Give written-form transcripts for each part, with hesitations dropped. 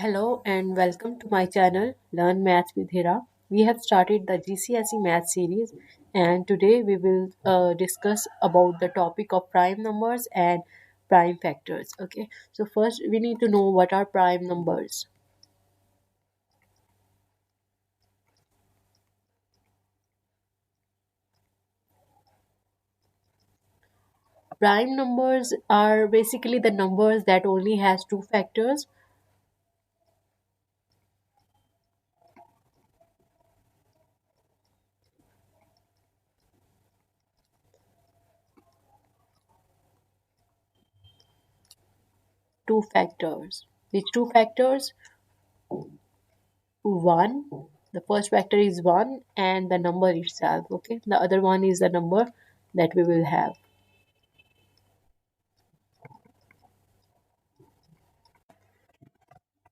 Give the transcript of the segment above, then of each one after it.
Hello and welcome to my channel Learn Maths with Hira. We have started the GCSE Math series and today we will discuss about the topic of prime numbers and prime factors. Okay, so first we need to know what are prime numbers. Prime numbers are basically the numbers that only has two factors. Two factors. Which two factors? One. The first factor is one and the number itself. Okay, the other one is the number that we will have.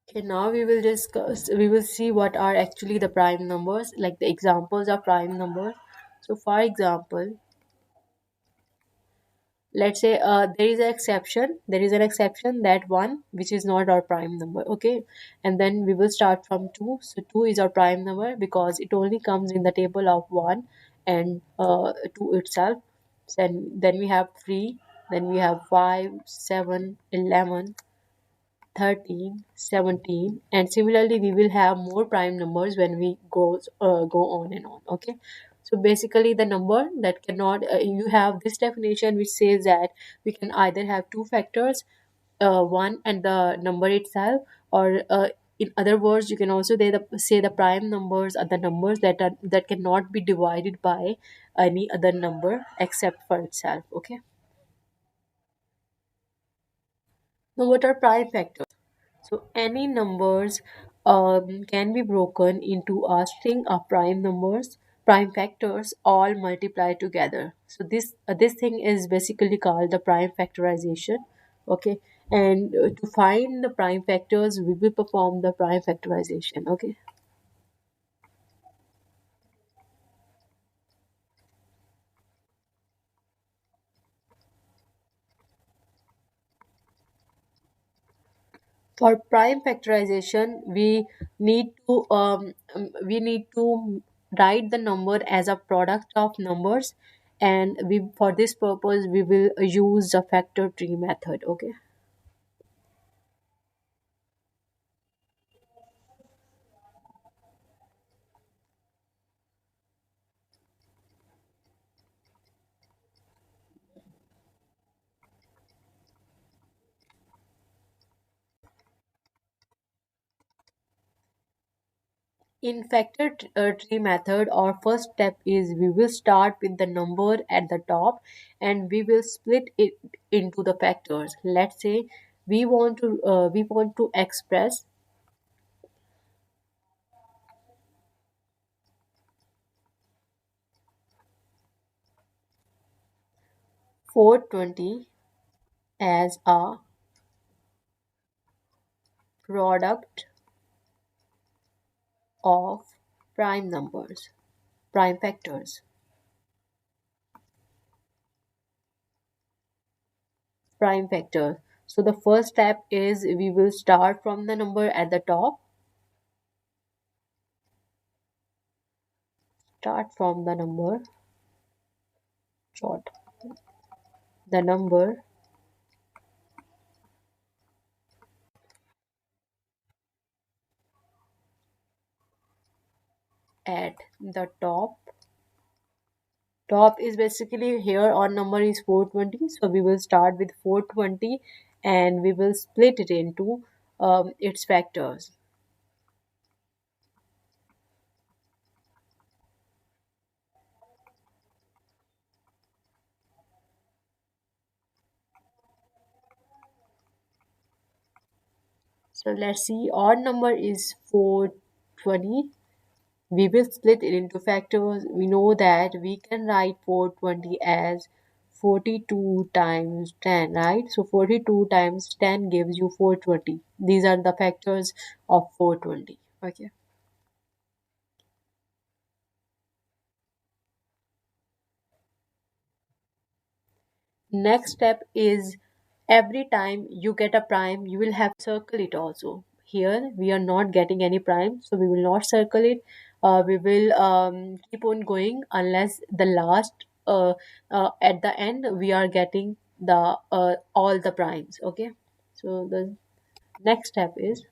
Okay, now we will see what are actually the prime numbers, like the examples of prime numbers. So, for example, let's say there is an exception that one which is not our prime number, okay? And then we will start from two. So, two is our prime number because it only comes in the table of one and two itself. Then we have three, then we have 5, 7, 11. 13, 17, and similarly we will have more prime numbers when we go on and on. Okay, so basically the number that cannot you have this definition which says that we can either have two factors, one and the number itself, or in other words you can also say the prime numbers are the numbers that cannot be divided by any other number except for itself. Okay, now what are prime factors? So any numbers can be broken into a string of prime numbers, prime factors, all multiplied together. So this thing is basically called the prime factorization. Okay, and to find the prime factors, we will perform the prime factorization. Okay, for prime factorization, we need to write the number as a product of numbers, and we for this purpose we will use the factor tree method. Okay, in tree method, our first step is we will start with the number at the top and we will split it into the factors. Let's say we want to express 420 as a product of prime numbers, prime factors, prime factor. So the first step is we will start from the number at the top, start from the number, short, the number at the top. Top is basically here our number is 420, so we will start with 420 and we will split it into its factors. So let's see, our number is 420. We will split it into factors. We know that we can write 420 as 42 times 10, right? So 42 times 10 gives you 420. These are the factors of 420. Okay. Next step is every time you get a prime, you will have to circle it also. here we are not getting any prime, so we will not circle it. We will keep on going unless the last at the end we are getting the all the primes. Okay, so the next step is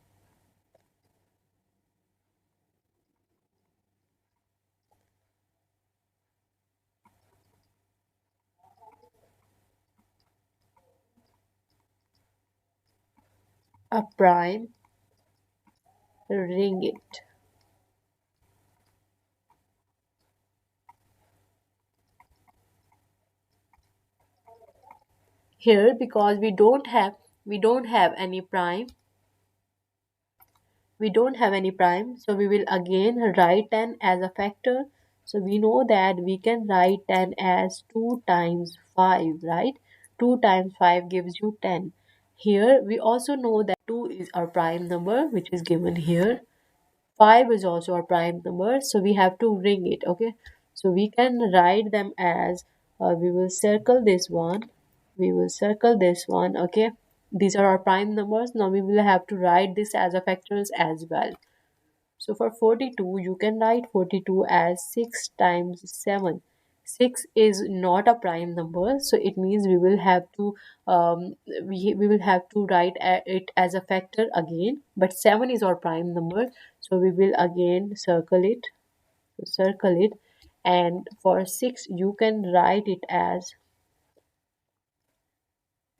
a prime ring it. Here, because we don't have any prime, so we will again write 10 as a factor. So we know that we can write 10 as 2 times 5, right? 2 times 5 gives you 10. Here we also know that 2 is our prime number, which is given here. 5 is also our prime number, so we have to ring it. Okay, so we can write them as we will circle this one, okay. These are our prime numbers. Now we will have to write this as a factors as well. So for 42, you can write 42 as 6 times 7. 6 is not a prime number, so it means we will have to we will have to write it as a factor again. But 7 is our prime number, so we will again circle it. And for 6, you can write it as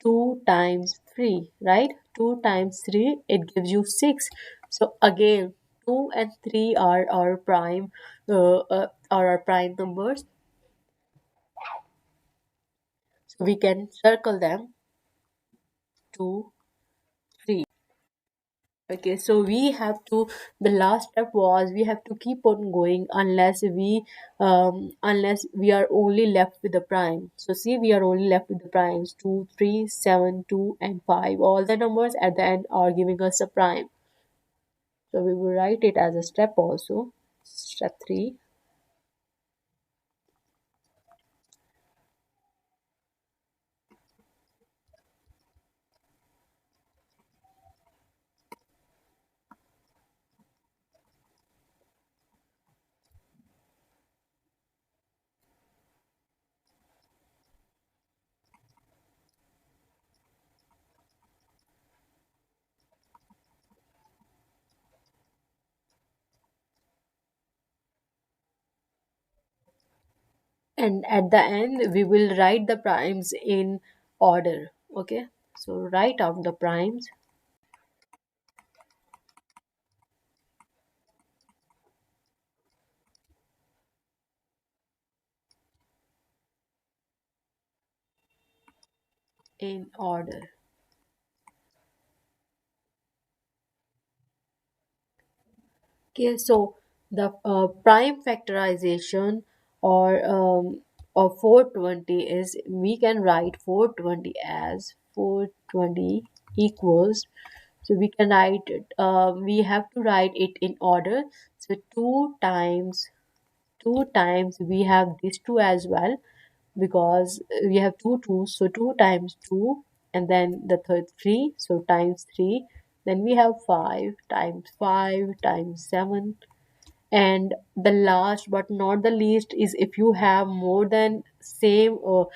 2 times 3, right? 2 times 3, it gives you 6. So again, 2 and 3 are our prime numbers. So we can circle them, 2, 3. Okay, so we have to, the last step was we have to keep on going unless we are only left with the prime. So see, we are only left with the primes 2, 3, 7, 2, and 5. All the numbers at the end are giving us a prime. So we will write it as a step also. Step 3. And at the end, we will write the primes in order. Okay. So write out the primes in order. Okay. So the prime factorization or of 420 is, we can write 420 as 420 equals, so we can write it, we have to write it in order. So 2 times we have these 2 as well, because we have two twos, so 2 times 2, and then the third 3, so times 3. Then we have 5 times 5 times 7. And the last but not the least is, if you have more than one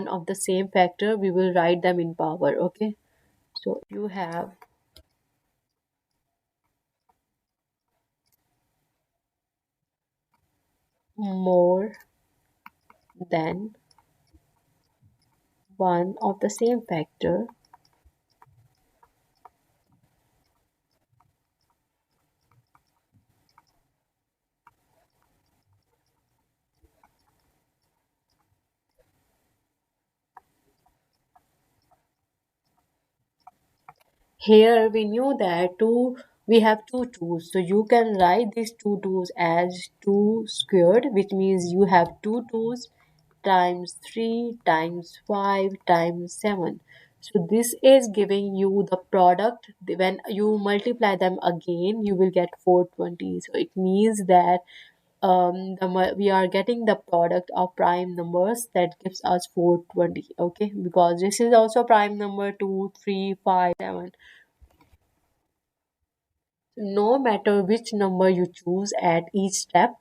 of the same factor, we will write them in power. Okay, so you have more than one of the same factor. Here we knew that we have two twos, so you can write these two twos as 2 squared, which means you have two twos times 3 times 5 times 7. So this is giving you the product. When you multiply them again, you will get 420. So it means that we are getting the product of prime numbers that gives us 420. Okay, because this is also prime number 2, 3, 5, 7. No matter which number you choose at each step,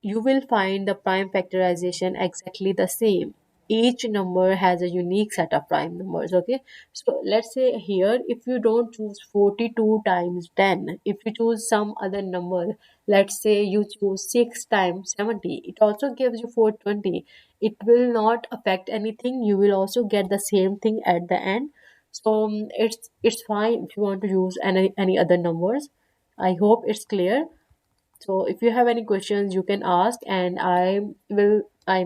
you will find the prime factorization exactly the same. Each number has a unique set of prime numbers. Okay, so let's say here, if you don't choose 42 times 10, if you choose some other number, let's say you choose 6 times 70, it also gives you 420. It will not affect anything. You will also get the same thing at the end. So it's fine if you want to use any other numbers. I hope it's clear. So if you have any questions, you can ask, and I'm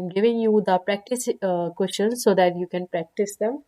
giving you the practice questions so that you can practice them.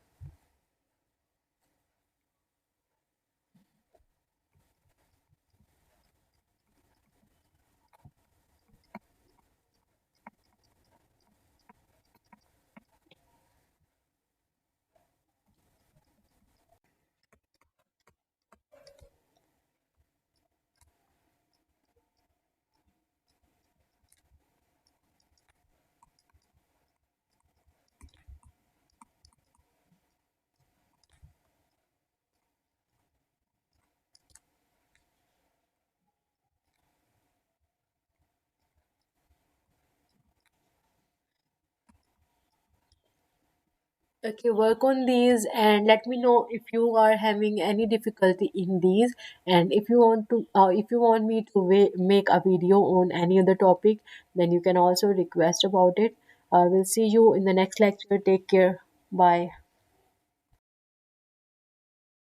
Okay, work on these and let me know if you are having any difficulty in these. And if you want me to make a video on any other topic, then you can also request about it. We'll see you in the next lecture. Take care. Bye.